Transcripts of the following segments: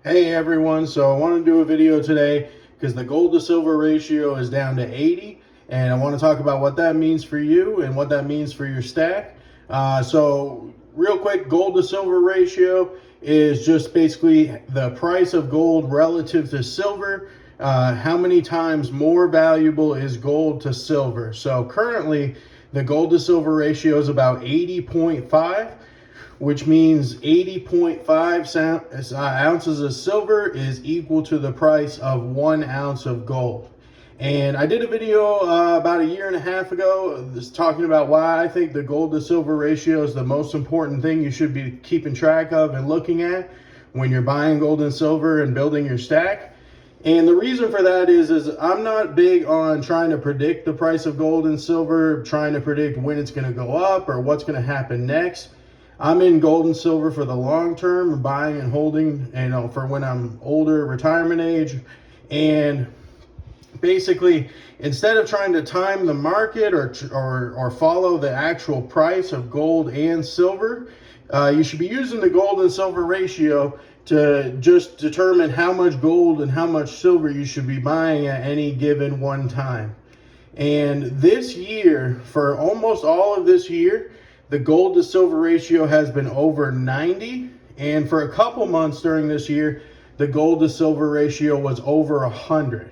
Hey everyone, so I want to do a video today because the gold to silver ratio is down to 80, and I want to talk about what that means for you and what that means for your stack. So real quick, gold to silver ratio is just basically the price of gold relative to silver. How many times more valuable is gold to silver? So currently the gold to silver ratio is about 80.5, which means 80.5 ounces of silver is equal to the price of 1 ounce of gold. And I did a video about a year and a half ago talking about why I think the gold to silver ratio is the most important thing you should be keeping track of and looking at when you're buying gold and silver and building your stack. And the reason for that is I'm not big on trying to predict the price of gold and silver, trying to predict when it's going to go up or what's going to happen next. I'm in gold and silver for the long term, buying and holding, for when I'm older, retirement age. And basically, instead of trying to time the market or follow the actual price of gold and silver, you should be using the gold and silver ratio to just determine how much gold and how much silver you should be buying at any given one time. And this year, for almost all of this year, the gold to silver ratio has been over 90. And for a couple months during this year, the gold to silver ratio was over 100.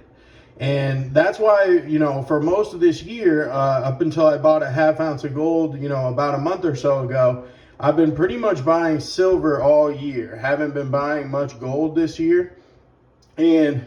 And that's why, for most of this year, up until I bought a half ounce of gold, about a month or so ago, I've been pretty much buying silver all year. Haven't been buying much gold this year. And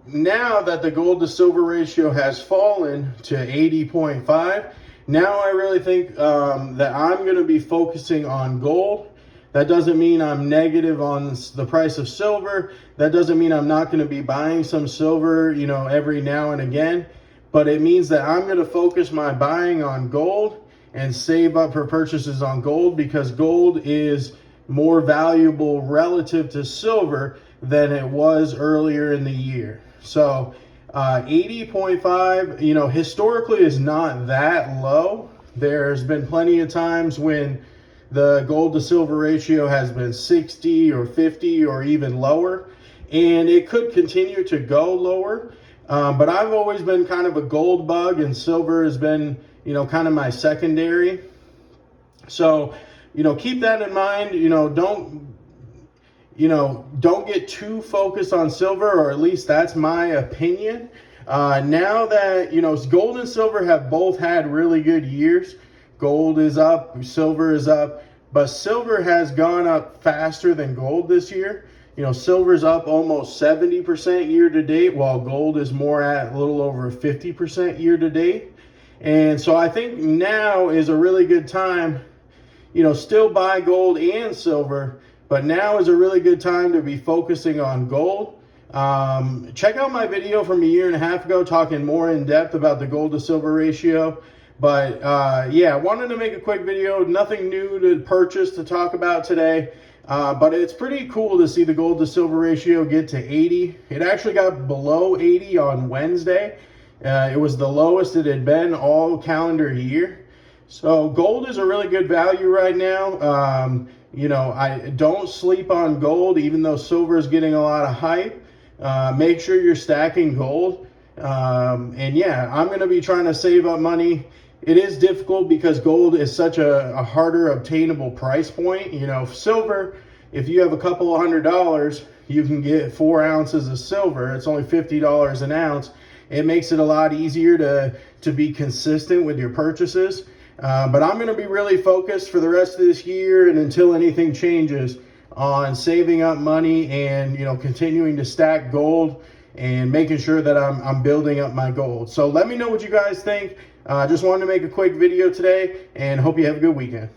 now that the gold to silver ratio has fallen to 80.5, now I really think that I'm going to be focusing on gold. That doesn't mean I'm negative on the price of silver. That doesn't mean I'm not going to be buying some silver, every now and again. But it means that I'm going to focus my buying on gold and save up for purchases on gold, because gold is more valuable relative to silver than it was earlier in the year. So 80.5, historically is not that low. There's been plenty of times when the gold to silver ratio has been 60 or 50 or even lower, and it could continue to go lower. But I've always been kind of a gold bug, and silver has been, kind of my secondary. So, keep that in mind. Don't get too focused on silver, or at least that's my opinion. Now that, gold and silver have both had really good years. Gold is up, silver is up, but silver has gone up faster than gold this year. Silver's up almost 70% year to date, while gold is more at a little over 50% year to date. And so I think now is a really good time, still buy gold and silver, but now is a really good time to be focusing on gold. Check out my video from a year and a half ago talking more in depth about the gold to silver ratio. But I wanted to make a quick video. Nothing new to purchase to talk about today. But it's pretty cool to see the gold to silver ratio get to 80. It actually got below 80 on Wednesday. It was the lowest it had been all calendar year. So gold is a really good value right now. I don't sleep on gold, even though silver is getting a lot of hype. Make sure you're stacking gold. I'm going to be trying to save up money. It is difficult because gold is such a harder obtainable price point. Silver, if you have a couple of $100, you can get 4 ounces of silver. It's only $50 an ounce. It makes it a lot easier to be consistent with your purchases. But I'm going to be really focused for the rest of this year and until anything changes on saving up money and, continuing to stack gold and making sure that I'm building up my gold. So let me know what you guys think. Just wanted to make a quick video today, and hope you have a good weekend.